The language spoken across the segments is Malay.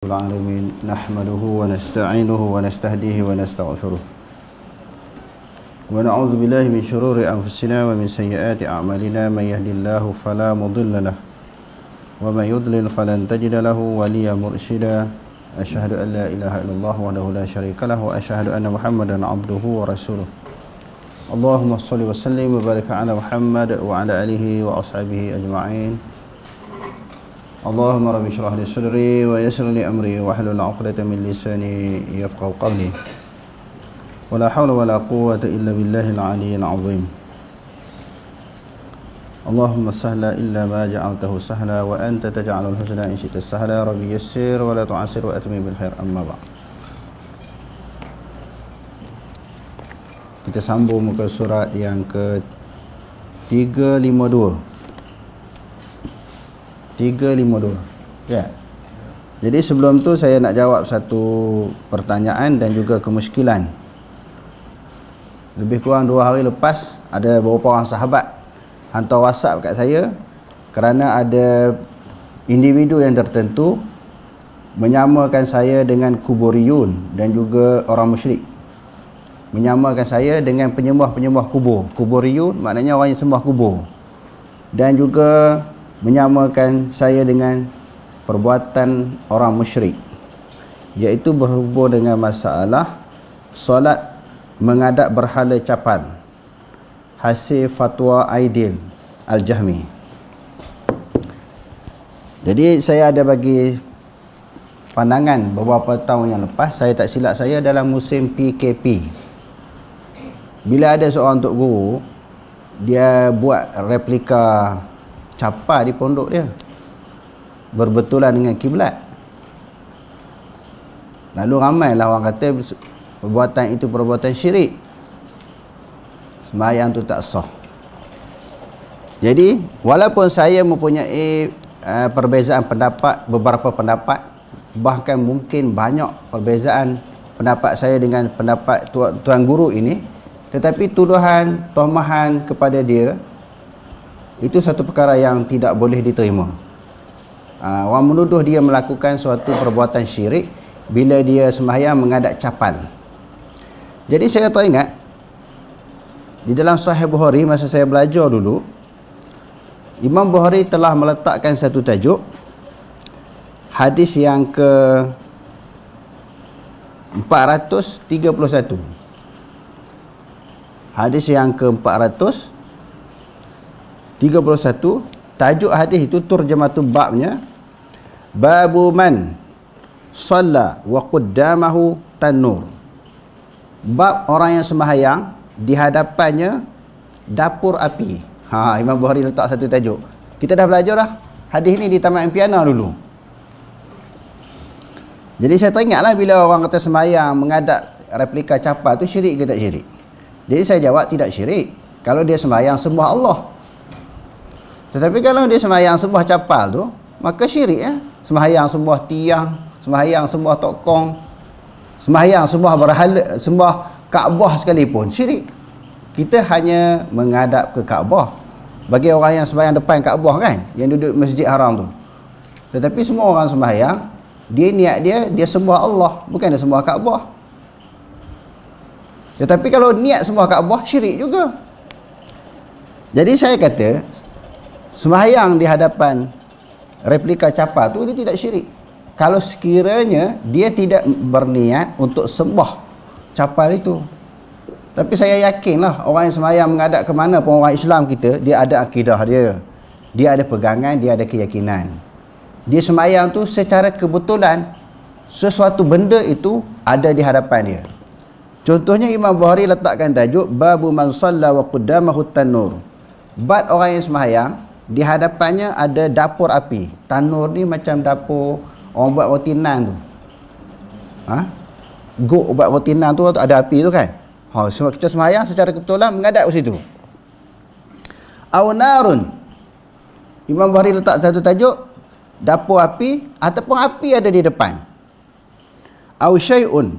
العالمين نحمده ونستعينه ونستهديه ونستغفره ونعوذ بالله من شرور أنفسنا ومن سيئات أعمالنا من يهدي الله فلا مضل له ومن يضلل فلن تجد له وليا مرشدا أشهد أن لا إله إلا الله وحده لا شريك له وأشهد أن محمدا عبده ورسوله اللهم صل وسلم وبارك على محمد وعلى آله وأصحابه أجمعين اللهم رب اشرح لي صدري ويسر لي امري واحلل عقدة من لساني يفقهوا قولي ولا حول ولا قوة الا بالله العلي العظيم اللهم سهل الا ما جعلته سهلا وانت تجعل الحزن ان شئت سهلا ربي يسر ولا تعسر واتمم بالخير اما بعد. Kita sambung muka surat yang ke 352 ya. Jadi sebelum tu saya nak jawab satu pertanyaan dan juga kemusykilan. Lebih kurang 2 hari lepas ada beberapa orang sahabat hantar WhatsApp kat saya kerana ada individu yang tertentu menyamakan saya dengan kuburiyun dan juga orang musyrik. Menyamakan saya dengan penyembah-penyembah kubur. Kuburiyun maknanya orang yang sembah kubur. Dan juga menyamakan saya dengan perbuatan orang musyrik, iaitu berhubung dengan masalah solat menghadap berhala capal hasil fatwa Aidil Al-Jahmi. Jadi saya ada bagi pandangan beberapa tahun yang lepas, saya tak silap saya dalam musim PKP, bila ada seorang tok guru dia buat replika capa di pondok dia berbetulan dengan kiblat. Lalu ramailah orang kata perbuatan itu perbuatan syirik, sembahyang tu tak sah. Jadi walaupun saya mempunyai perbezaan pendapat, beberapa pendapat, bahkan mungkin banyak perbezaan pendapat saya dengan pendapat tuan guru ini, tetapi tuduhan, tomahan kepada dia itu satu perkara yang tidak boleh diterima. Orang menuduh dia melakukan suatu perbuatan syirik bila dia sembahyang menghadap capal. Jadi saya teringat di dalam Sahih Bukhari masa saya belajar dulu, Imam Bukhari telah meletakkan satu tajuk, hadis yang ke 431. Hadis yang ke 431, tajuk hadis itu turjamatul babnya babu man shalla wa qaddamahu tanur. Bab orang yang sembahyang di hadapannya dapur api. Imam Bukhari letak satu tajuk. Kita dah belajar dah hadis ni di Taman Impiana dulu. Jadi saya teringatlah bila orang kata sembahyang menghadap replika capal tu syirik ke tak syirik. Jadi saya jawab tidak syirik kalau dia sembahyang sembah Allah. Tetapi kalau dia sembahyang sembah capal tu, maka syirik ya. Sembahyang sembah tiang, sembahyang sembah tokong, sembahyang sembah berhala, sembah Kaabah sekalipun syirik. Kita hanya menghadap ke Kaabah. Bagi orang yang sembahyang depan Kaabah kan, yang duduk Masjid Haram tu. Tetapi semua orang sembahyang, dia niat dia sembah Allah, bukan dia sembah Kaabah. Tetapi kalau niat sembah Kaabah, syirik juga. Jadi saya kata sembahyang di hadapan replika capal tu dia tidak syirik kalau sekiranya dia tidak berniat untuk sembah capal itu. Tapi saya yakinlah orang yang sembahyang menghadap ke mana pun orang Islam kita, dia ada akidah dia ada pegangan, dia ada keyakinan. Dia sembahyang tu secara kebetulan sesuatu benda itu ada di hadapan dia. Contohnya Imam Bukhari letakkan tajuk babu man shalla wa qaddamahu tanur. Bab orang yang sembahyang di hadapannya ada dapur api. Tanur ni macam dapur orang buat roti nan tu. Gok buat roti nan tu ada api tu kan. Sebab kita sembahyang secara kebetulan menghadap ke situ. Awnarun. Imam Bukhari letak satu tajuk dapur api ataupun api ada di depan. Aw syai'un.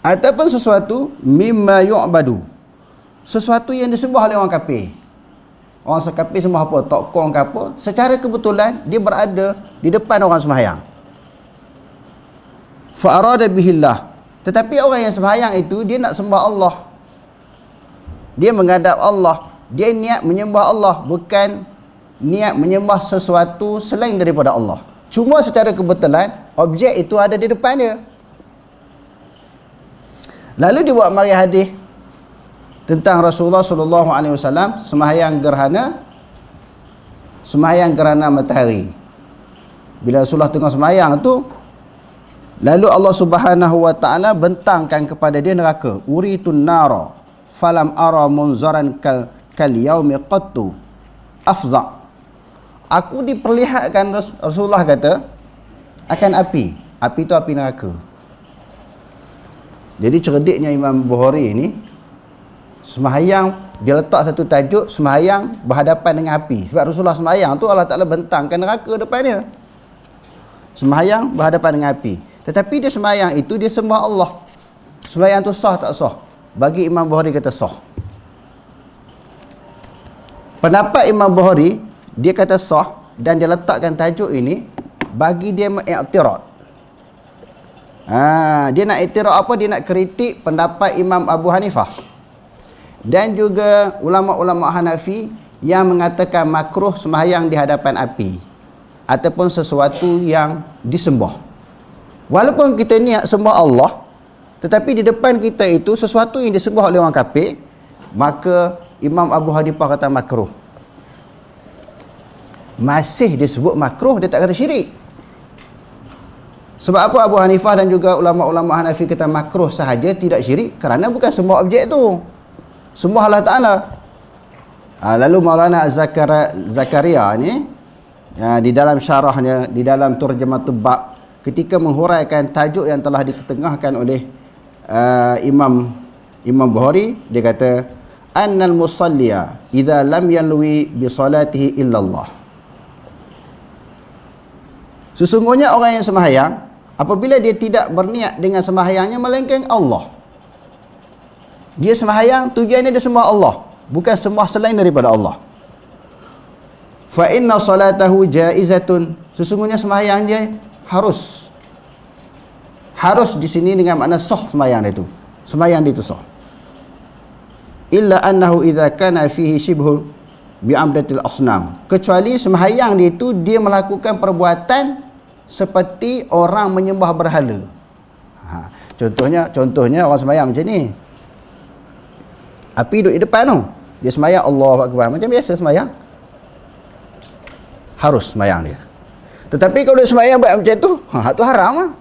Ataupun sesuatu mimma yu'badu. Sesuatu yang disembah oleh orang kafir. Orang kafir sembah apa? Tokong ke apa? Secara kebetulan dia berada di depan orang sembahyang. fa arada bihillah. Tetapi orang yang sembahyang itu dia nak sembah Allah. Dia menghadap Allah. Dia niat menyembah Allah, bukan niat menyembah sesuatu selain daripada Allah. Cuma secara kebetulan objek itu ada di depan dia. Lalu dia buat mari hadis tentang Rasulullah sallallahu alaihi wasallam sembahyang gerhana matahari. Bila Rasulullah tengah sembahyang tu, lalu Allah Subhanahu wa taala bentangkan kepada dia neraka. Uritun nara falam ara munzaran kal yaumi qattu afza. Aku diperlihatkan, Rasulullah kata, akan api. Api itu api neraka. Jadi cerdiknya Imam Bukhari ni, sembahyang dia letak satu tajuk sembahyang berhadapan dengan api. Sebab Rasulullah sembahyang tu Allah Taala bentangkan neraka depan dia. Sembahyang berhadapan dengan api. Tetapi dia sembahyang itu dia sembah Allah. Sembahyang tu sah tak sah? Bagi Imam Bukhari kata sah. Pendapat Imam Bukhari dia kata sah dan dia letakkan tajuk ini bagi dia mengiktirad. Dia nak iktirad apa? Dia nak kritik pendapat Imam Abu Hanifah dan juga ulama-ulama Hanafi yang mengatakan makruh sembahyang di hadapan api ataupun sesuatu yang disembah. Walaupun kita niat sembah Allah, tetapi di depan kita itu sesuatu yang disembah oleh orang kafir, maka Imam Abu Hanifah kata makruh. Masih disebut makruh, dia tak kata syirik. Sebab apa Abu Hanifah dan juga ulama-ulama Hanafi kata makruh sahaja, tidak syirik? Kerana bukan sembah objek tu, sembah Allah Ta'ala. Lalu Maulana Zakaria ni, di dalam syarahnya, di dalam Turjamatul Bab, ketika menghuraikan tajuk yang telah diketengahkan oleh Imam Bukhari, dia kata annal musalliya idza lam yanwi bi salatihi illallah. Sesungguhnya orang yang sembahyang apabila dia tidak berniat dengan sembahyangnya melainkan Allah. Dia sembahyang tujuannya dia sembah Allah, bukan sembah selain daripada Allah. Fa inna salatahu jaizatun. Sesungguhnya sembahyang dia harus di sini dengan makna sah sembahyang dia tu. Sembahyang dia tu sah. Illa annahu idza kana fihi shibhu bi'abdatil asnam. Kecuali sembahyang dia itu dia melakukan perbuatan seperti orang menyembah berhala. Contohnya orang sembahyang macam ni. Api duduk di depan tu. Dia sembahyang Allahu Akbar macam biasa sembahyang. Harus sembahyang dia. Tetapi kalau dia sembahyang buat macam tu, tu haram lah.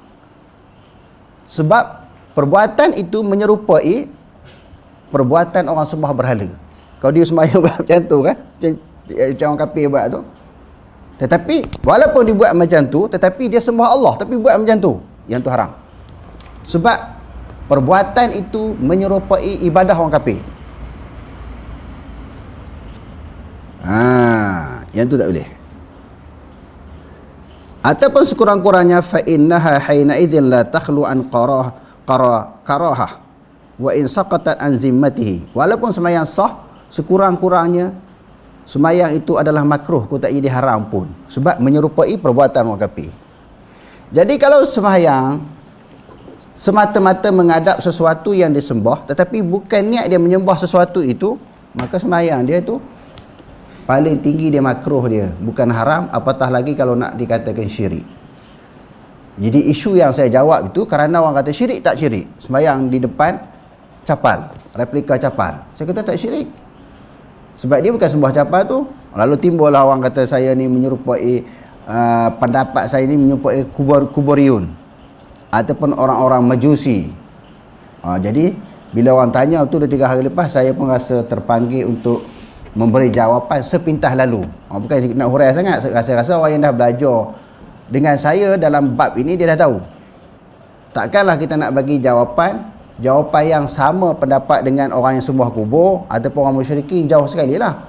Sebab perbuatan itu menyerupai perbuatan orang sembah berhala. Kalau dia sembahyang buat macam tu kan, macam orang kafir buat tu. Tetapi walaupun dia buat macam tu, tetapi dia sembah Allah, tapi buat macam tu, yang tu haram. Sebab perbuatan itu menyerupai ibadah orang kafir. Yang tu tak boleh. Ataupun sekurang-kurangnya fa innaha haina idzin la takhlu an karahah wa in saqatat an zimmatihi. Walaupun sembahyang sah, sekurang-kurangnya sembahyang itu adalah makruh, kau tak jadi haram pun, sebab menyerupai perbuatan orang kafir. Jadi kalau sembahyang semata-mata menghadap sesuatu yang disembah, tetapi bukan niat dia menyembah sesuatu itu, maka sembahyang dia tu paling tinggi dia makruh dia, bukan haram, apatah lagi kalau nak dikatakan syirik. Jadi isu yang saya jawab itu kerana orang kata syirik tak syirik, sembahyang di depan capal, replika capal, saya kata tak syirik. Sebab dia bukan sembah capal tu. Lalu timbullah orang kata saya ni menyerupai pendapat saya ni menyerupai kuburiyun ataupun orang-orang Majusi. Jadi bila orang tanya tu 2-3 hari lepas, saya pun rasa terpanggil untuk memberi jawapan sepintas lalu. Bukan nak hurai sangat, rasa-rasa orang yang dah belajar dengan saya dalam bab ini dia dah tahu. Takkanlah kita nak bagi jawapan yang sama pendapat dengan orang yang sembah kubur ataupun orang musyrikin, jauh sekali lah.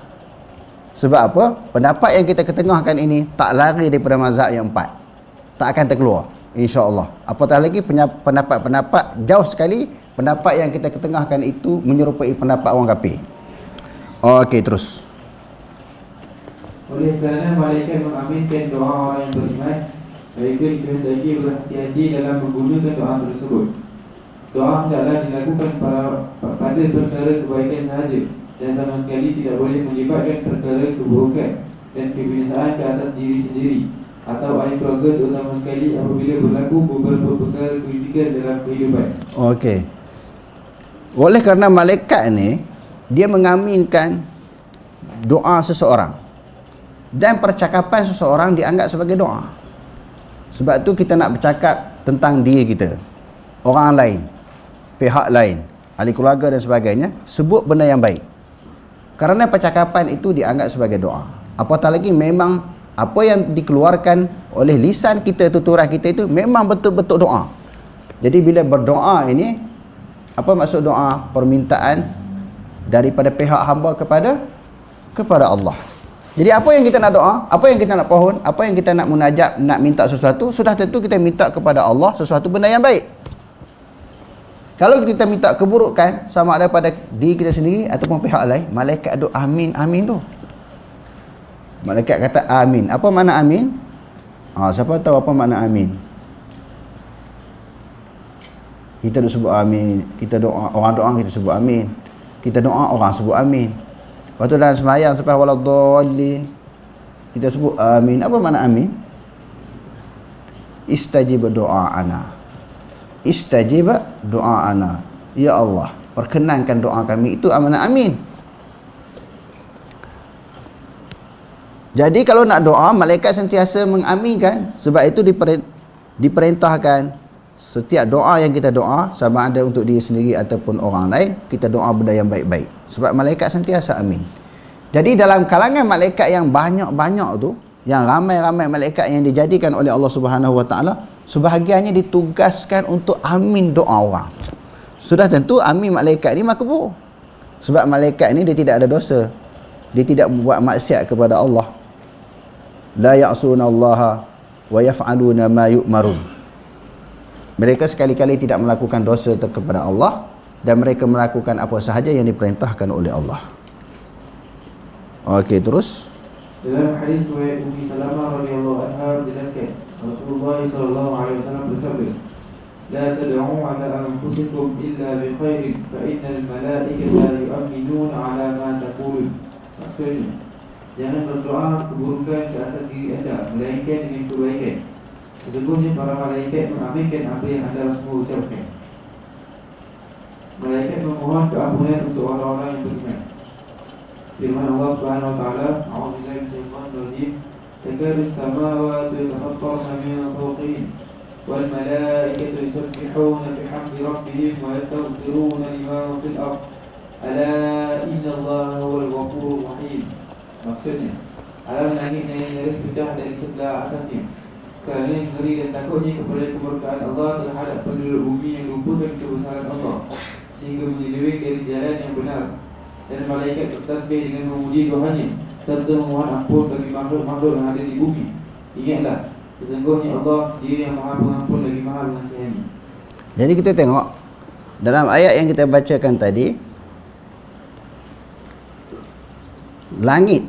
Sebab apa? Pendapat yang kita ketengahkan ini tak lari daripada mazhab yang 4, tak akan terkeluar, insya-Allah. Apatah lagi pendapat-pendapat jauh sekali, pendapat yang kita ketengahkan itu menyerupai pendapat orang kafir. Okey, terus. Oleh kerana malaikat mengaminkan doa orang yang beriman, Mereka dikehendaki berhati-hati dalam menggunakan doa tersebut. Doa hendaklah dilakukan pada perkara kebaikan sahaja, dan sama sekali tidak boleh menyebabkan perkara keburukan dan kebinasaan ke atas diri sendiri atau ahli keluarga, terutama sekali apabila berlaku beberapa perkara kritikan dalam kehidupan. Okey. Oleh kerana malaikat ni dia mengaminkan doa seseorang, dan percakapan seseorang dianggap sebagai doa. Sebab tu kita nak bercakap tentang diri kita, orang lain, pihak lain, ahli keluarga dan sebagainya, sebut benda yang baik. Kerana percakapan itu dianggap sebagai doa. Apatah lagi memang apa yang dikeluarkan oleh lisan kita, tuturan kita itu memang betul-betul doa. Jadi bila berdoa ini, apa maksud doa? Permintaan daripada pihak hamba kepada Allah. Jadi apa yang kita nak doa, apa yang kita nak pohon, apa yang kita nak munajat, nak minta sesuatu, sudah tentu kita minta kepada Allah sesuatu benda yang baik. Kalau kita minta keburukan, sama ada pada diri kita sendiri ataupun pihak lain, malaikat doa amin, amin tu. Malaikat kata amin. Apa makna amin? Siapa tahu apa makna amin? Kita sebut amin, kita doa, orang doa kita sebut amin. Kita doa, orang sebut amin. Lepas tu dalam sembahyang sampai waladhdallin, kita sebut amin. Apa makna amin? Istajib doa'ana. Istajib doa'ana. Ya Allah, perkenankan doa kami. Itu makna amin. Jadi kalau nak doa, malaikat sentiasa mengaminkan. Sebab itu diperintahkan setiap doa yang kita doa, sama ada untuk diri sendiri ataupun orang lain, kita doa benda yang baik-baik. Sebab malaikat sentiasa amin. Jadi dalam kalangan malaikat yang banyak-banyak tu, yang ramai-ramai malaikat yang dijadikan oleh Allah Subhanahu Wa Taala, sebahagiannya ditugaskan untuk amin doa orang. Sudah tentu amin malaikat ni makbul. Sebab malaikat ni dia tidak ada dosa. Dia tidak buat maksiat kepada Allah. La ya'sunallaha wa yaf'aluna ma yu'marun. Mereka sekali-kali tidak melakukan dosa kepada Allah, dan mereka melakukan apa sahaja yang diperintahkan oleh Allah. Okey, terus. Dalam hadis riwayat Ummi Salamah radhiyallahu anha dijelaskan, Rasulullah sallallahu alaihi wasallam bersabda, "La tad'u 'ala anfusikum illa bi khairin, fa innal malaikata yu'minuna 'ala ma taqulun." Maksudnya, jangan berdoa keburukan ke atas diri anda, melainkan dengan kebaikan. Sesungguhnya para malaikat mengaminkan apa yang anda semua ucapkan. Malaikat memohon keampunan untuk orang-orang yang beriman. Firman Allah Subhanahu wa taala, "A'udzubillahi minasyaitonir rajim. Takadu as-samawati yatafattarna min fawqihim wal malaikatu yusabbihuna bihamdi rabbihim wa yastaghfiruna liman fil ardh. Ala inna Allaha huwal ghafurur rahim." Maksudnya, alam langit yang nyaris pecah dari sebelah atasnya, kerana ngeri dan takutnya kepada kemurkaan Allah terhadap penduduk bumi yang lupakan kebesaran Allah, sehingga menyeleweng dari jalan yang benar. Dan malaikat bertasbih dengan memuji Tuhannya, serta memohon ampun bagi makhluk-makhluk yang ada di bumi. Ingatlah, sesungguhnya Allah Dia yang Maha Pengampun lagi Maha Pengasihani. Jadi kita tengok dalam ayat yang kita bacakan tadi, langit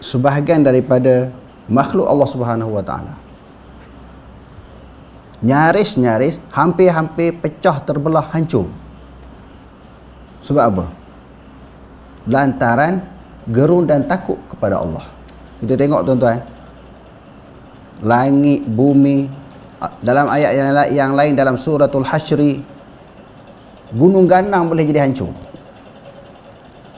sebahagian daripada makhluk Allah Subhanahu Wa Taala. Nyaris-nyaris, hampir-hampir pecah, terbelah, hancur. Sebab apa? Lantaran gerun dan takut kepada Allah. Kita tengok tuan-tuan, langit, bumi, dalam ayat yang lain dalam suratul Hasyri, gunung ganang boleh jadi hancur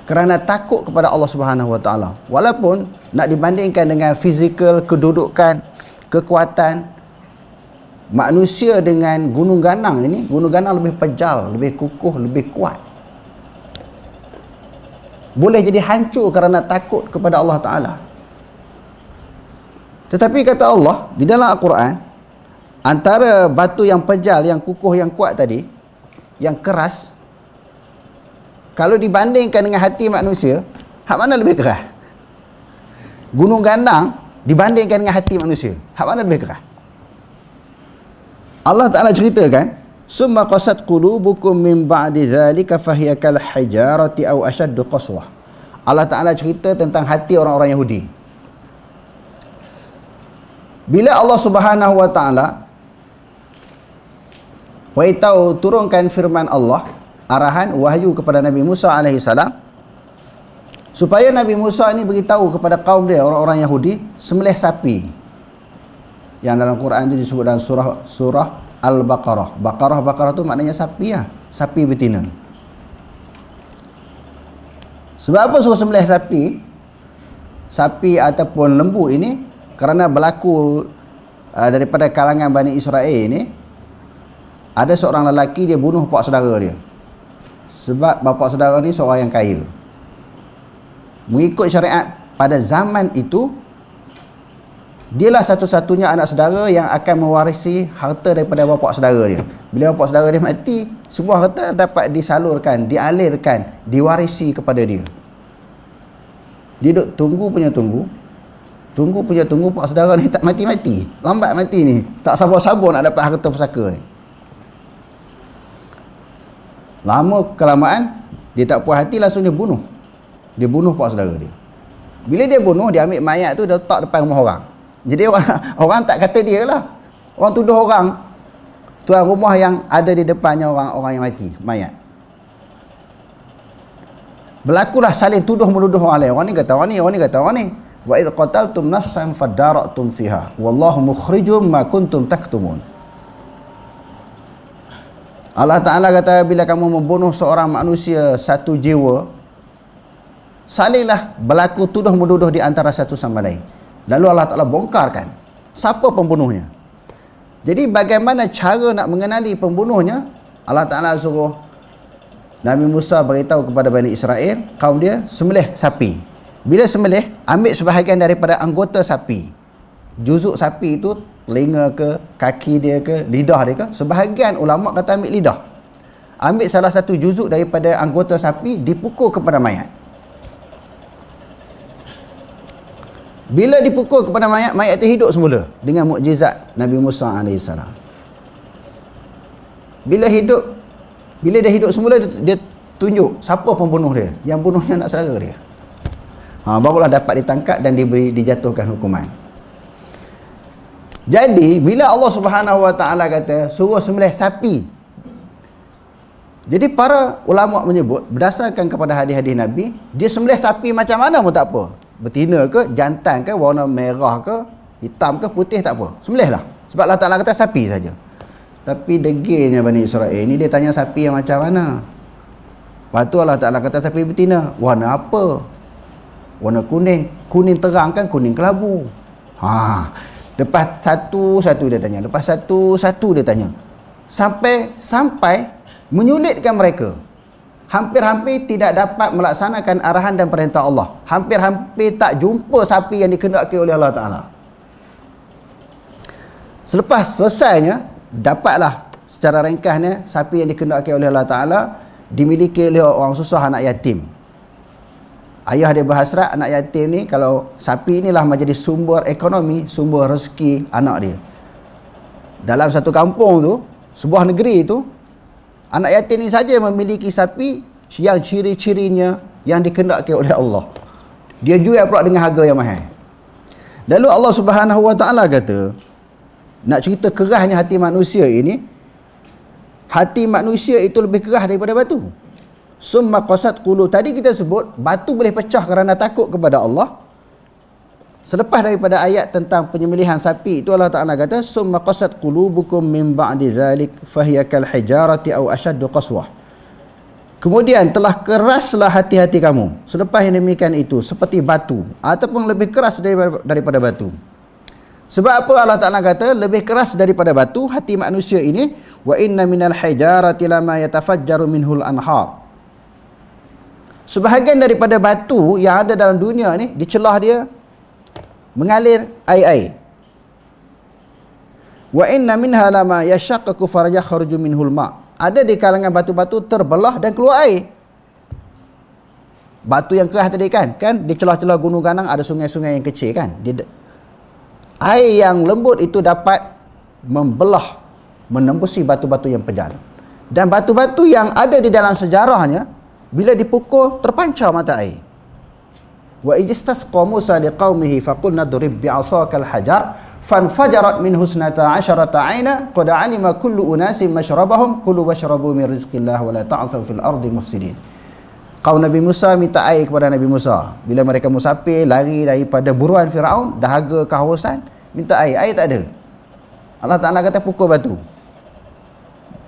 kerana takut kepada Allah Subhanahu Wa Taala. Walaupun nak dibandingkan dengan fizikal, kedudukan, kekuatan manusia dengan gunung ganang ini, gunung ganang lebih pejal, lebih kukuh, lebih kuat. Boleh jadi hancur kerana takut kepada Allah Ta'ala. Tetapi kata Allah di dalam Al-Quran, antara batu yang pejal, yang kukuh, yang kuat tadi, yang keras, kalau dibandingkan dengan hati manusia, hak mana lebih keras? Gunung ganang dibandingkan dengan hati manusia, hak mana lebih keras? Allah Ta'ala ceritakan, "Summa qasat qulubukum min ba'di dzalika fahiya kal hijarati aw ashaddu qaswah." Allah Ta'ala cerita tentang hati orang-orang Yahudi. Bila Allah Subhanahu wa taala beritahu turunkan firman Allah, arahan wahyu kepada Nabi Musa alaihi salam, supaya Nabi Musa ini beritahu kepada kaum dia, orang-orang Yahudi, sembelih sapi. Yang dalam Quran itu disebut dalam surah Al-Baqarah. Baqarah tu maknanya sapi ya, sapi betina. Sebab apa suruh sembelih sapi? Sapi ataupun lembu ini kerana berlaku daripada kalangan Bani Israel ini, ada seorang lelaki dia bunuh pak saudara dia. Sebab bapa saudara ni seorang yang kaya. Mengikut syariat pada zaman itu, dialah satu-satunya anak saudara yang akan mewarisi harta daripada bapa saudara dia. Bila bapa saudara dia mati, semua harta dapat disalurkan, dialirkan, diwarisi kepada dia. Dia duk tunggu pak saudara ni tak mati-mati, lambat mati ni, tak sabar-sabar nak dapat harta pusaka ni. Lama kelamaan dia tak puas hati, langsung dia bunuh pak saudara dia. Bila dia bunuh, dia ambil mayat tu, dia letak depan rumah orang. Jadi orang tak kata dia lah, orang tuduh orang tuan rumah yang ada di depannya orang yang mati, mayat. Berlakulah saling tuduh menuduh orang lain. Orang ni kata orang ni, orang ni kata orang ni. Wa idh qataltum nafsan fadara'tum fiha wallahu mukhrijum ma kuntum taktumun. Allah Ta'ala kata, bila kamu membunuh seorang manusia, satu jiwa, salinglah berlaku tuduh menuduh di antara satu sama lain. Lalu Allah Ta'ala bongkarkan siapa pembunuhnya. Jadi bagaimana cara nak mengenali pembunuhnya? Allah Ta'ala suruh Nabi Musa beritahu kepada Bani Israel, kaum dia sembelih sapi. Bila sembelih, ambil sebahagian daripada anggota sapi. Juzuk sapi itu, telinga ke, kaki dia ke, lidah dia ke. Sebahagian ulama kata ambil lidah. Ambil salah satu juzuk daripada anggota sapi, dipukul kepada mayat. Bila dipukul kepada mayat, mayat itu hidup semula dengan mukjizat Nabi Musa AS. Bila dia hidup semula, dia tunjuk siapa pembunuh dia. Yang bunuhnya anak saudara dia. Barulah dapat ditangkap dan dijatuhkan hukuman. Jadi bila Allah Subhanahu wa taala kata suruh sembelih sapi, jadi para ulama menyebut berdasarkan kepada hadis-hadis Nabi, dia sembelih sapi macam mana pun tak apa. Betina ke, jantan ke, warna merah ke, hitam ke, putih, tak apa, sembelihlah. Sebab Allah Ta'ala kata sapi saja. Tapi degilnya Bani Israel ni, dia tanya sapi yang macam mana. Lepas tu Allah Ta'ala kata sapi betina. Warna apa? Warna kuning. Kuning terang kan, kuning kelabu. Lepas satu-satu dia tanya. Lepas satu-satu dia tanya. Sampai menyulitkan mereka. Hampir-hampir tidak dapat melaksanakan arahan dan perintah Allah. Hampir-hampir tak jumpa sapi yang dikehendaki oleh Allah Ta'ala. Selepas selesainya, dapatlah secara ringkasnya sapi yang dikehendaki oleh Allah Ta'ala dimiliki oleh orang susah, anak yatim. Ayah dia berhasrat anak yatim ni, kalau sapi inilah menjadi sumber ekonomi, sumber rezeki anak dia. Dalam satu kampung tu, sebuah negeri tu, anak yatim ni saja memiliki sapi yang ciri-cirinya yang dikehendaki oleh Allah. Dia jual pula dengan harga yang mahal. Lalu Allah Subhanahu wa taala kata, nak cerita kerasnya hati manusia ini, hati manusia itu lebih keras daripada batu. Summa qasat qulub. Tadi kita sebut batu boleh pecah kerana takut kepada Allah. Selepas daripada ayat tentang penyembelihan sapi itu, Allah Ta'ala kata, summa qasat qulubukum min ba'di dzalik fahiya kal hijarati aw ashaddu qaswah. Kemudian telah keraslah hati-hati kamu selepas yang demikian itu, seperti batu ataupun lebih keras daripada batu. Sebab apa Allah Ta'ala kata lebih keras daripada batu hati manusia ini? Wa inna minal hijarati lama yatafajjaru minhul anhar. Sebahagian daripada batu yang ada dalam dunia ni, di celah dia mengalir air-air. Wa inna minha lama yashaqqaqu faryakhruju minhul ma. Ada di kalangan batu-batu terbelah dan keluar air. Batu yang keras tadi kan di celah-celah gunung ganang ada sungai-sungai yang kecil kan. Air yang lembut itu dapat membelah, menembusi batu-batu yang pejal. Dan batu-batu yang ada di dalam sejarahnya, bila dipukul terpancar mata air. Wa ijistasqa Musa liqaumihi faqulna durib bi'asakal hajar fanfajarat min husnata asyarata aina qad alima kullu unasin masyrabahum kulu washrabu min rizqillah wa la ta'thaw fil ardi mufsidin. Kaum Nabi Musa minta air kepada Nabi Musa. Bila mereka musafir lari daripada buruan Firaun, dahaga kehausan, minta air. Air tak ada. Allah Ta'ala kata pukul batu.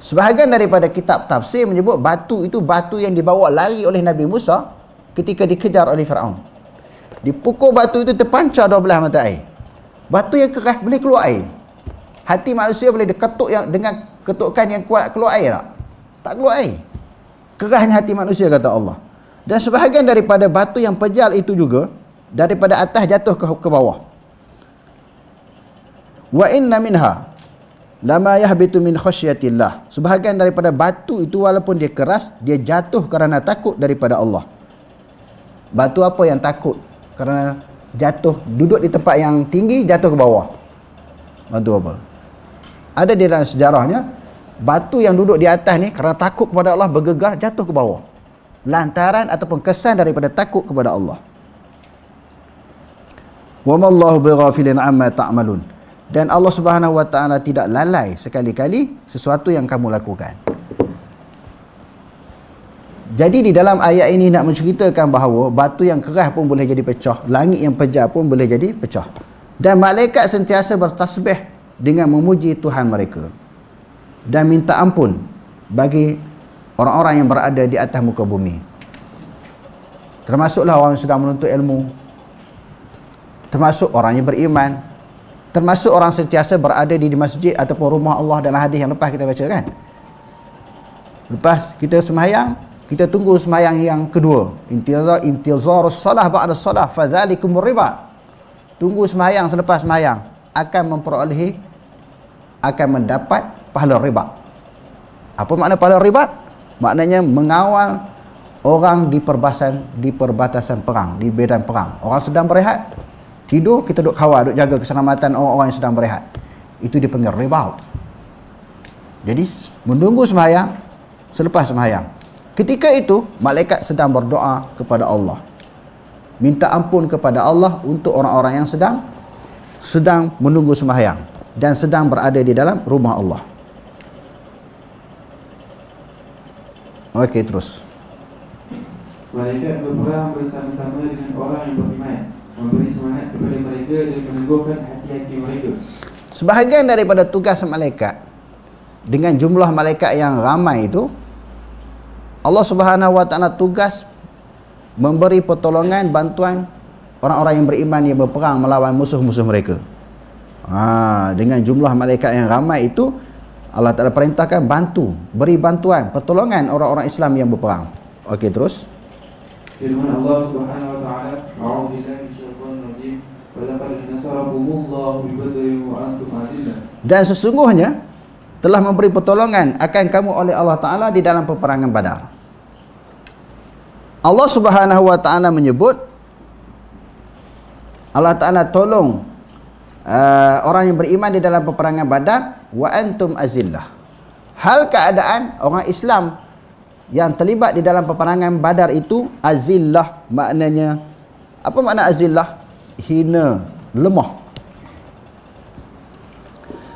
Sebahagian daripada kitab tafsir menyebut batu itu batu yang dibawa lari oleh Nabi Musa ketika dikejar oleh Firaun. Dipukul batu itu terpancar 12 mata air. Batu yang keras boleh keluar air. Hati manusia boleh diketuk yang dengan ketukan yang kuat keluar air tak? Tak keluar air. Kerasnya hati manusia, kata Allah. Dan sebahagian daripada batu yang pejal itu juga daripada atas jatuh ke bawah. Wa inna minha lama yahbitu min khasyatillah. Sebahagian daripada batu itu walaupun dia keras, dia jatuh kerana takut daripada Allah. Batu apa yang takut? Kerana jatuh, duduk di tempat yang tinggi, jatuh ke bawah. Batu apa? Ada di dalam sejarahnya, batu yang duduk di atas ni kerana takut kepada Allah bergegar, jatuh ke bawah. Lantaran ataupun kesan daripada takut kepada Allah. Wa mallahu bighafilin amma ta'malun. Dan Allah Subhanahu wa taala tidak lalai sekali-kali sesuatu yang kamu lakukan. Jadi di dalam ayat ini nak menceritakan bahawa batu yang keras pun boleh jadi pecah, langit yang pejal pun boleh jadi pecah. Dan malaikat sentiasa bertasbih dengan memuji Tuhan mereka dan minta ampun bagi orang-orang yang berada di atas muka bumi. Termasuklah orang yang sedang menuntut ilmu, termasuk orang yang beriman, termasuk orang sentiasa berada di masjid ataupun rumah Allah dalam hadis yang lepas kita baca kan. Lepas kita sembahyang, kita tunggu sembahyang yang kedua. Intizarus salah ba'da salah fadzalikumur riba. Tunggu sembahyang selepas sembahyang akan memperolehi, akan mendapat pahala riba. Apa makna pahala riba? Maknanya mengawal orang di perbatasan perang, di medan perang. Orang sedang berehat, tidur, kita duduk kawal, duduk jaga keselamatan orang-orang yang sedang berehat. Itu dipanggil riba. Jadi menunggu sembahyang, selepas sembahyang. Ketika itu malaikat sedang berdoa kepada Allah, minta ampun kepada Allah untuk orang-orang yang sedang menunggu sembahyang dan sedang berada di dalam rumah Allah. Okey, terus. Malaikat berperang bersama-sama dengan orang yang beriman, memberi semangat kepada mereka dan meneguhkan hati-hati mereka. Sebahagian daripada tugas malaikat dengan jumlah malaikat yang ramai itu, Allah Subhanahu wa taala tugas memberi pertolongan, bantuan orang-orang yang beriman yang berperang melawan musuh-musuh mereka. Dengan jumlah malaikat yang ramai itu, Allah Ta'ala perintahkan bantu, beri bantuan, pertolongan orang-orang Islam yang berperang. Okey, terus. Firman Allah Subhanahu wa taala, "A'udzubillahi minasyaitonir rajim. Wa laqad nasarakumullahu bi badrin wa antum adillah." Dan sesungguhnya telah memberi pertolongan akan kamu oleh Allah Ta'ala di dalam peperangan Badar. Allah Subhanahu wa taala menyebut Allah Ta'ala tolong orang yang beriman di dalam peperangan Badar wa antum azillah. Hal keadaan orang Islam yang terlibat di dalam peperangan Badar itu azillah, maknanya apa makna azillah? Hina, lemah.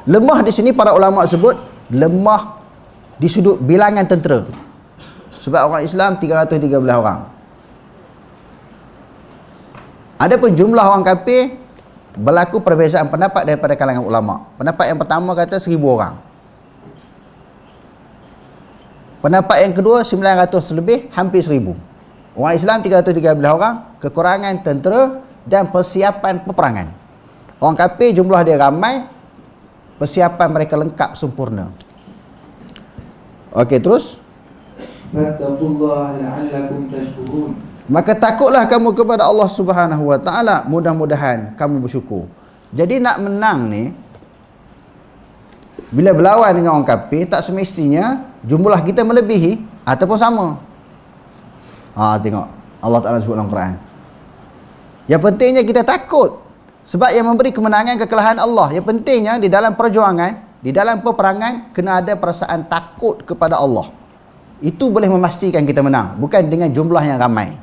Lemah di sini para ulama sebut lemah di sudut bilangan tentera. Sebab orang Islam 313 orang. Adapun jumlah orang kafir berlaku perbezaan pendapat daripada kalangan ulama. Pendapat yang pertama kata 1000 orang. Pendapat yang kedua 900 lebih, hampir 1000. Orang Islam 313 orang, kekurangan tentera dan persiapan peperangan. Orang kafir jumlah dia ramai, persiapan mereka lengkap sempurna. Okey, terus. Fattaqullaha la'allakum tashkurun. Maka takutlah kamu kepada Allah Subhanahu wa taala, mudah-mudahan kamu bersyukur. Jadi nak menang ni, bila berlawan dengan orang kafir, tak semestinya jumlah kita melebihi ataupun sama. Tengok Allah Ta'ala sebut dalam Quran. Yang pentingnya kita takut, sebab yang memberi kemenangan kekalahan Allah. Yang pentingnya di dalam perjuangan, di dalam peperangan, kena ada perasaan takut kepada Allah. Itu boleh memastikan kita menang, bukan dengan jumlah yang ramai.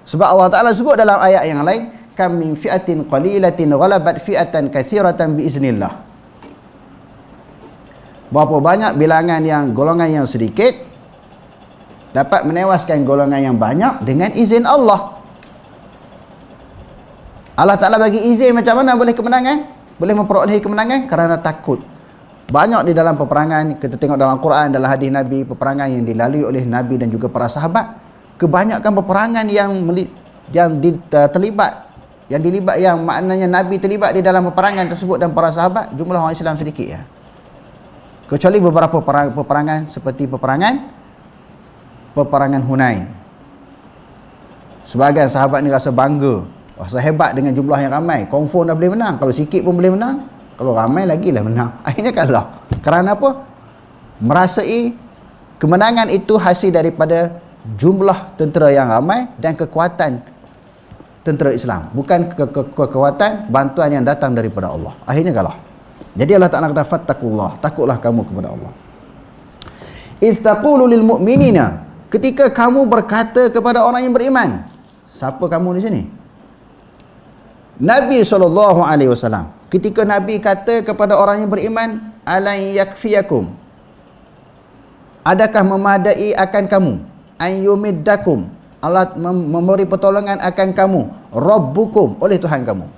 Sebab Allah Ta'ala sebut dalam ayat yang lain, kam min fi'atin qalilatin ghalabat fi'atan katsiratan biiznillah. Berapa banyak bilangan yang golongan yang sedikit dapat menewaskan golongan yang banyak dengan izin Allah. Allah Ta'ala bagi izin macam mana boleh kemenangan? Boleh memperolehi kemenangan? Kerana takut. Banyak di dalam peperangan, kita tengok dalam Quran, dalam hadis Nabi, peperangan yang dilalui oleh Nabi dan juga para sahabat. Kebanyakan peperangan yang maknanya Nabi terlibat di dalam peperangan tersebut dan para sahabat, jumlah orang Islam sedikit ya. Kecuali beberapa peperangan seperti peperangan Hunain. Sebahagian sahabat ni rasa bangga, rasa hebat dengan jumlah yang ramai. Confirm dah boleh menang. Kalau sikit pun boleh menang, kalau ramai lagi lah menang. Akhirnya kalah. Kerana apa? Merasai kemenangan itu hasil daripada jumlah tentera yang ramai dan kekuatan tentera Islam, bukan kekuatan bantuan yang datang daripada Allah. Akhirnya kalah. Jadi Allah Ta'ala kata fattaqullah, takutlah kamu kepada Allah. Idz taqulu lil mu'minina, ketika kamu berkata kepada orang yang beriman. Siapa kamu di sini? Nabi SAW. Ketika Nabi kata kepada orang yang beriman, alan yakfiyakum, adakah memadai akan kamu, an yumiddakum, Allah memberi pertolongan akan kamu, rabbukum, oleh Tuhan kamu.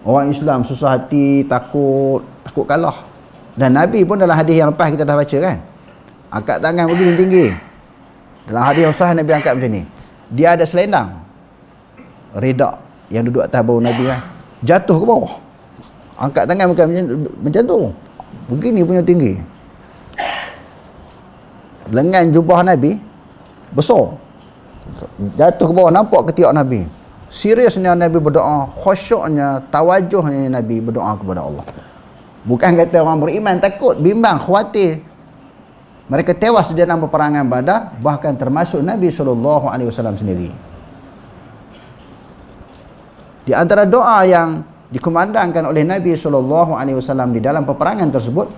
Orang Islam susah hati, takut kalah. Dan Nabi pun dalam hadis yang lepas kita dah baca kan, angkat tangan begini tinggi. Dalam hadis yang sahih Nabi angkat macam ni. Dia ada selendang redak yang duduk atas bahu Nabi kan, jatuh ke bawah, angkat tangan bukan macam tu, begini punya tinggi. Lengan jubah Nabi besar, jatuh ke bawah, nampak ketiak Nabi. Seriusnya Nabi berdoa, khusyuknya, tawajuhnya Nabi berdoa kepada Allah. Bukan kata orang beriman takut, bimbang, khawatir mereka tewas di dalam peperangan Badar, bahkan termasuk Nabi SAW sendiri. Di antara doa yang dikumandangkan oleh Nabi SAW di dalam peperangan tersebut,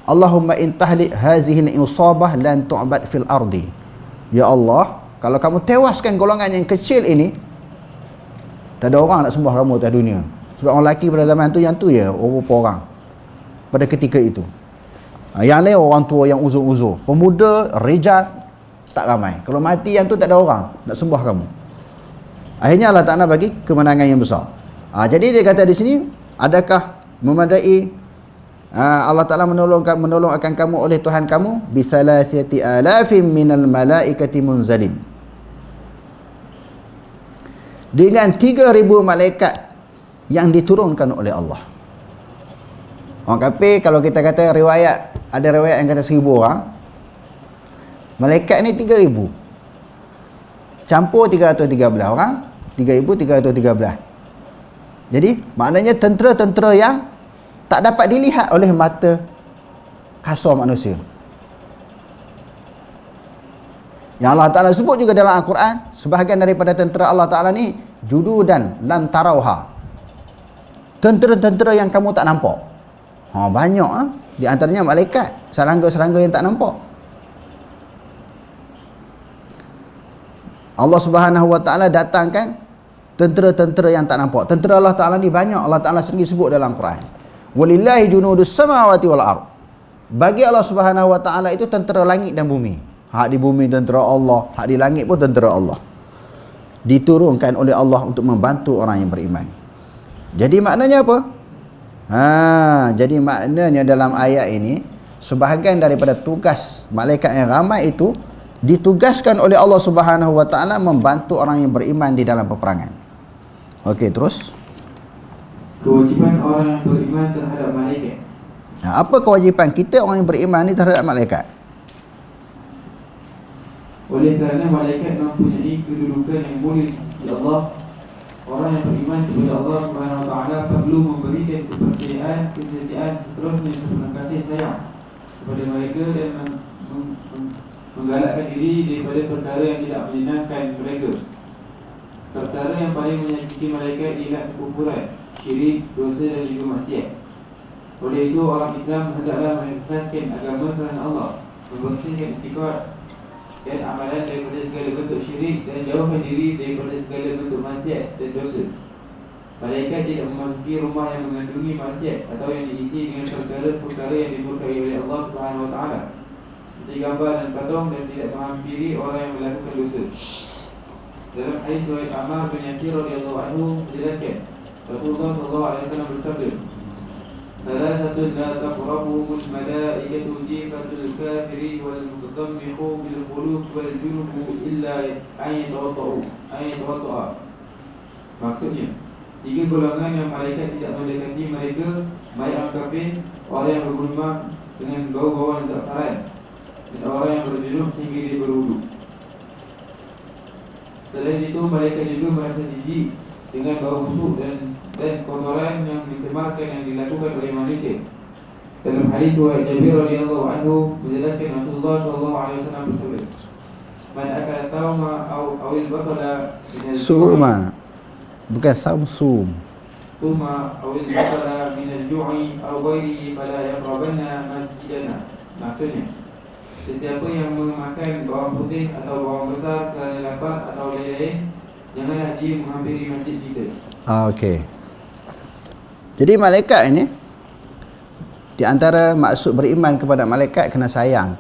Allahumma intahli hazihi al-isabah lan tu'bad fil ardi. Ya Allah, kalau kamu tewaskan golongan yang kecil ini, tak ada orang nak sembah kamu atas dunia. Sebab orang lelaki pada zaman tu yang tu ya, beberapa orang pada ketika itu. Yang lain orang tua yang uzur-uzur, pemuda, rejal tak ramai. Kalau mati yang tu tak ada orang nak sembah kamu. Akhirnya Allah Ta'ala bagi kemenangan yang besar. Jadi dia kata di sini, adakah memadai Allah Ta'ala menolong akan kamu oleh Tuhan kamu bisalasati alafim minal malaikati munzalin, dengan 3,000 malaikat yang diturunkan oleh Allah. Orang kafir, kalau kita kata riwayat, ada riwayat yang kata 1,000 orang, malaikat ni 3,000 campur 313 orang, 3,313. Jadi maknanya tentera-tentera yang tak dapat dilihat oleh mata kasar manusia. Yang Allah Ta'ala sebut juga dalam Al-Quran, sebahagian daripada tentera Allah Ta'ala ni jududan lam tarauha, tentera-tentera yang kamu tak nampak. Banyak di antaranya malaikat, serangga-serangga yang tak nampak. Allah Subhanahu Wa Ta'ala datangkan tentera-tentera yang tak nampak. Tentera Allah Ta'ala ni banyak. Allah Ta'ala sendiri sebut dalam Quran, walillahi junudus samawati wal ard. Bagi Allah Subhanahu Wa Ta'ala itu tentera langit dan bumi. Hak di bumi tentera Allah, hak di langit pun tentera Allah, diturunkan oleh Allah untuk membantu orang yang beriman. Jadi maknanya apa? Jadi maknanya dalam ayat ini, sebahagian daripada tugas malaikat yang ramai itu ditugaskan oleh Allah Subhanahu Wa Ta'ala membantu orang yang beriman di dalam peperangan. Okey, terus. Kewajiban orang yang beriman terhadap malaikat. Apa kewajipan kita orang yang beriman ni terhadap malaikat? Oleh kerana malaikat mempunyai kedudukan yang mulia di Allah, orang yang beriman kepada Allah Subhanahu Wa Ta'ala perlu memberikan kepercayaan, kesetiaan, seterusnya serta kasih sayang kepada mereka dan menggalakkan diri daripada perkara yang tidak menyenangkan mereka. Perkara yang paling menyakiti malaikat ialah kekufuran, syirik, dosa dan juga maksiat. Oleh itu orang Islam hendaklah mengikhlaskan agama kerana Allah, membersihkan itikad dan amalan daripada segala bentuk syirik, dan jauhkan diri daripada segala bentuk maksiat dan dosa. Malaikat tidak memasuki rumah yang mengandungi maksiat atau yang diisi dengan perkara-perkara yang dimurkai oleh Allah Subhanahu Wa Taala, seperti gambar dan patung, dan tidak menghampiri orang yang melakukan dosa. Dalam hadis riwayat Ammar bin Yasir radhiyallahu anhu menjelaskan, Rasulullah sallallahu alaihi wasallam bersabda, salah satu la taqrabuhumul malaikatu jifatul kafiri wal mutadammihu bil qulub wal junubu illa ayatawatta'a. Maksudnya, 3 golongan yang malaikat tidak mendekati mereka, mayat kafir, orang yang bergumam dengan bau-bauan za'faran, dan orang yang berjunub sehingga dia berwudu. Selain itu, malaikat juga merasa jijik dengan bau busuk dan kotoran yang mencemarkan yang dilakukan oleh manusia. Dalam hadis riwayat Jabir radhiyallahu anhu menjelaskan, Rasulullah sallallahu alaihi wasallam bersabda, "Man akala tawma awil batala min Suma, bukan samsum. Tuma awil batala min al-ju'i aw ghairihi fala yaqrabanna masjidana." Maksudnya, sesiapa yang memakan bawang putih atau bawang besar kerana lapar atau lain-lain, janganlah dia menghampiri masjid kita. Okey. Jadi malaikat ini, di antara maksud beriman kepada malaikat kena sayang.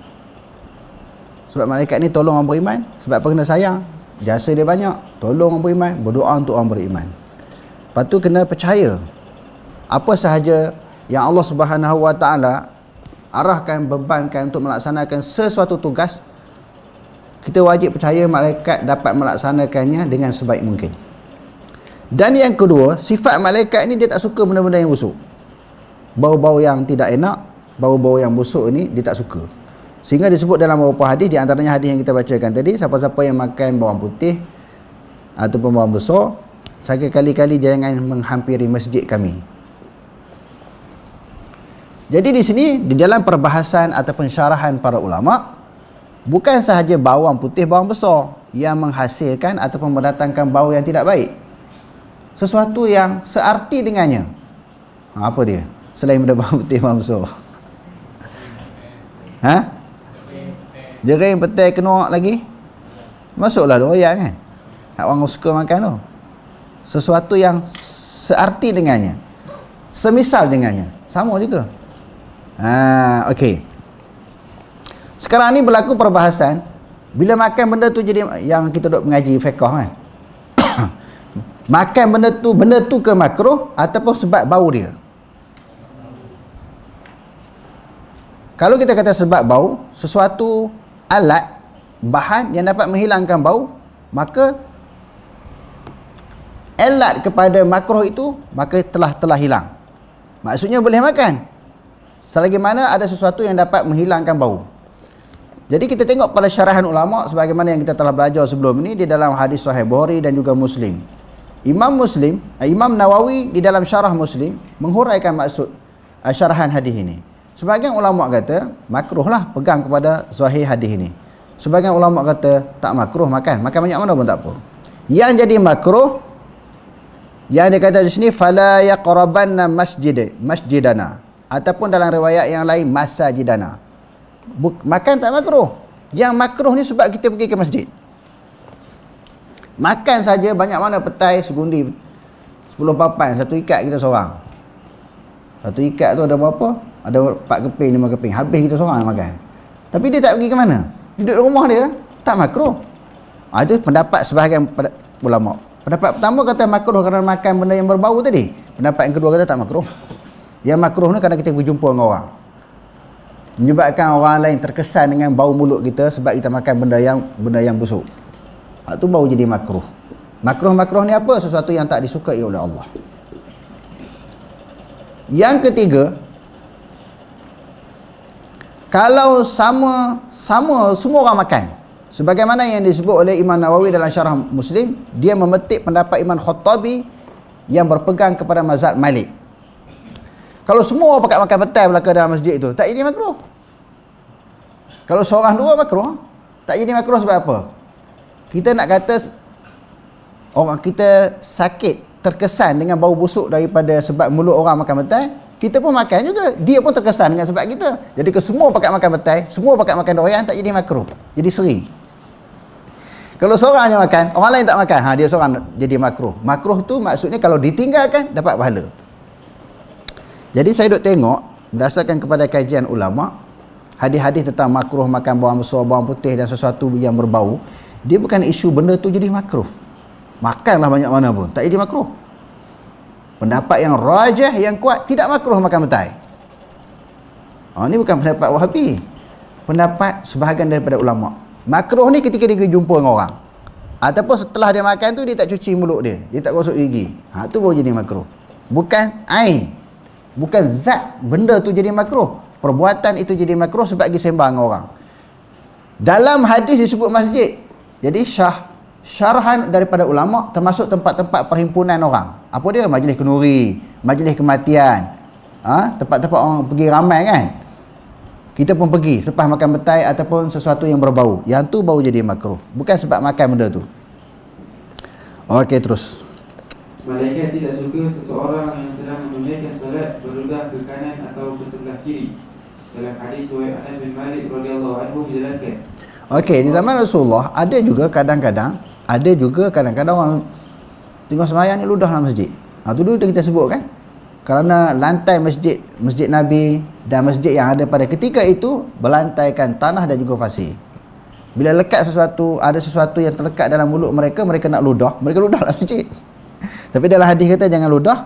Sebab malaikat ni tolong orang beriman. Sebab apa kena sayang? Jasa dia banyak. Tolong orang beriman, berdoa untuk orang beriman. Lepas tu kena percaya apa sahaja yang Allah Subhanahu Wa Taala arahkan, bebankan untuk melaksanakan sesuatu tugas, kita wajib percaya malaikat dapat melaksanakannya dengan sebaik mungkin. Dan yang kedua, sifat malaikat ni dia tak suka benda-benda yang busuk. Bau-bau yang tidak enak, bau-bau yang busuk ni dia tak suka. Sehingga disebut dalam beberapa hadis, di antaranya hadis yang kita bacakan tadi, siapa-siapa yang makan bawang putih ataupun bawang besar, sekali-kali jangan menghampiri masjid kami. Jadi di sini, di dalam perbahasan ataupun syarahan para ulama, bukan sahaja bawang putih, bawang besar yang menghasilkan ataupun mendatangkan bau yang tidak baik. Sesuatu yang searti dengannya. Apa dia? Selain benda bawang putih, bawang besar. Jering, petai, kenuak lagi. Masuklah doyan kan. Hak orang suka makan tu. Sesuatu yang searti dengannya. Semisal dengannya. Sama juga. Okey. Sekarang ni berlaku perbahasan, bila makan benda tu jadi, yang kita duk mengaji fiqh kan. Makan benda tu ke makruh ataupun sebab bau dia. Kalau kita kata sebab bau, sesuatu alat, bahan yang dapat menghilangkan bau, maka alat kepada makruh itu maka telah hilang. Maksudnya boleh makan selagi mana ada sesuatu yang dapat menghilangkan bau. Jadi kita tengok pada syarahan ulama sebagaimana yang kita telah belajar sebelum ini di dalam hadis Sahih Bukhari dan juga Muslim. Imam Nawawi di dalam syarah Muslim menghuraikan maksud syarahan hadis ini. Sebahagian ulama kata makruh lah pegang kepada zahir hadis ini. Sebahagian ulama kata tak makruh makan banyak mana pun tak apa. Yang jadi makruh, yang dia kata di sini, fala yaqrabanna masjidana, ataupun dalam riwayat yang lain masajidana. Makan tak makruh. Yang makruh ni sebab kita pergi ke masjid. Makan saja banyak mana petai segundi 10 papan, satu ikat kita seorang. Satu ikat tu ada berapa? Ada 4 keping, 5 keping. Habis kita seorang makan. Tapi dia tak pergi ke mana? Duduk di rumah dia, tak makruh. Itu pendapat sebahagian ulama. Pendapat pertama kata makruh kerana makan benda yang berbau tadi. Pendapat yang kedua kata tak makruh. Yang makruh ni kerana kita berjumpa dengan orang, menyebabkan orang lain terkesan dengan bau mulut kita sebab kita makan benda yang busuk. Itu bau jadi makruh. Makruh ni apa? Sesuatu yang tak disukai oleh Allah. Yang ketiga, kalau sama semua orang makan, sebagaimana yang disebut oleh Imam Nawawi dalam syarah Muslim, dia memetik pendapat Imam Khattabi yang berpegang kepada mazhab Malik. Kalau semua pakat makan petai belaka dalam masjid itu, tak jadi makruh. Kalau seorang dua makruh, tak jadi makruh sebab apa? Kita nak kata orang kita sakit, terkesan dengan bau busuk daripada sebab mulut orang makan petai, kita pun makan juga. Dia pun terkesan dengan sebab kita. Jadi ke semua pakat makan petai, semua pakat makan doyan, tak jadi makruh. Jadi seri. Kalau seorang hanya makan, orang lain tak makan, dia seorang jadi makruh. Makruh tu maksudnya kalau ditinggalkan dapat pahala. Jadi saya duk tengok berdasarkan kepada kajian ulama, hadis-hadis tentang makruh makan bawang besar, bawang putih dan sesuatu yang berbau, dia bukan isu benda tu jadi makruh. Makanlah banyak mana pun, tak jadi makruh. Pendapat yang rajih, yang kuat, tidak makruh makan betai. Ini bukan pendapat Wahabi. Pendapat sebahagian daripada ulama. Makruh ni ketika dia jumpa dengan orang, ataupun setelah dia makan tu dia tak cuci mulut dia tak gosok gigi, tu baru jadi makruh. Bukan ain, bukan zat benda tu jadi makruh, perbuatan itu jadi makruh sebab pergi sembang dengan orang. Dalam hadis disebut masjid. Jadi syarahan daripada ulama termasuk tempat-tempat perhimpunan orang. Apa dia? Majlis kenduri, majlis kematian, tempat-tempat orang pergi ramai kan. Kita pun pergi selepas makan betai ataupun sesuatu yang berbau. Yang tu baru jadi makruh. Bukan sebab makan benda tu. Okey, terus. Malaikat tidak suka seseorang yang sedang menunaikan solat berludah ke kanan atau ke sebelah kiri. Dalam hadis riwayat Anas bin Malik radhiyallahu anhu dijelaskan. Okey, di zaman Rasulullah ada juga kadang-kadang orang tengok sembahyang ni ludah dalam masjid. Tu dulu kita sebut kan. Kerana lantai masjid Nabi dan masjid yang ada pada ketika itu berlantaikan tanah dan juga pasir. Bila lekat sesuatu, ada sesuatu yang terlekat dalam mulut mereka, mereka nak ludah, mereka ludah dalam masjid. Tapi dalam hadis kata jangan ludah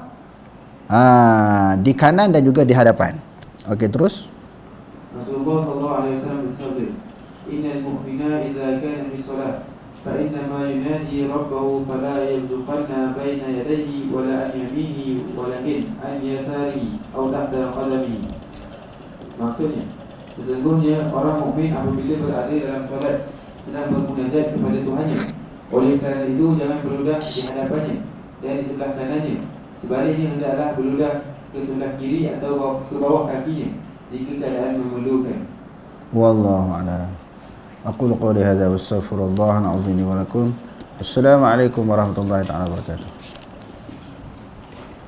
di kanan dan juga di hadapan. Okey, terus. Rasulullah sallallahu alaihi wasallam bersabda, "Innal mu'mina idza kana fi shalah فإنما ينادي ربه فلا يبزقن بين يديه ولا عن يمينه ولكن عن يساره أو تحت قدمه." Maksudnya, sesungguhnya orang mukmin apabila berada dalam solat sedang bermunajat kepada Tuhannya, oleh kerana itu jangan berludah di hadapannya dan di sebelah kanannya. Sebaliknya hendaklah berludah ke sebelah kiri atau ke bawah kakinya jika keadaan memerlukan. Wallahu a'lam. أقول قولي هذا واستغفر الله العظيم لي ولكم. السلام عليكم ورحمة الله تعالى وبركاته.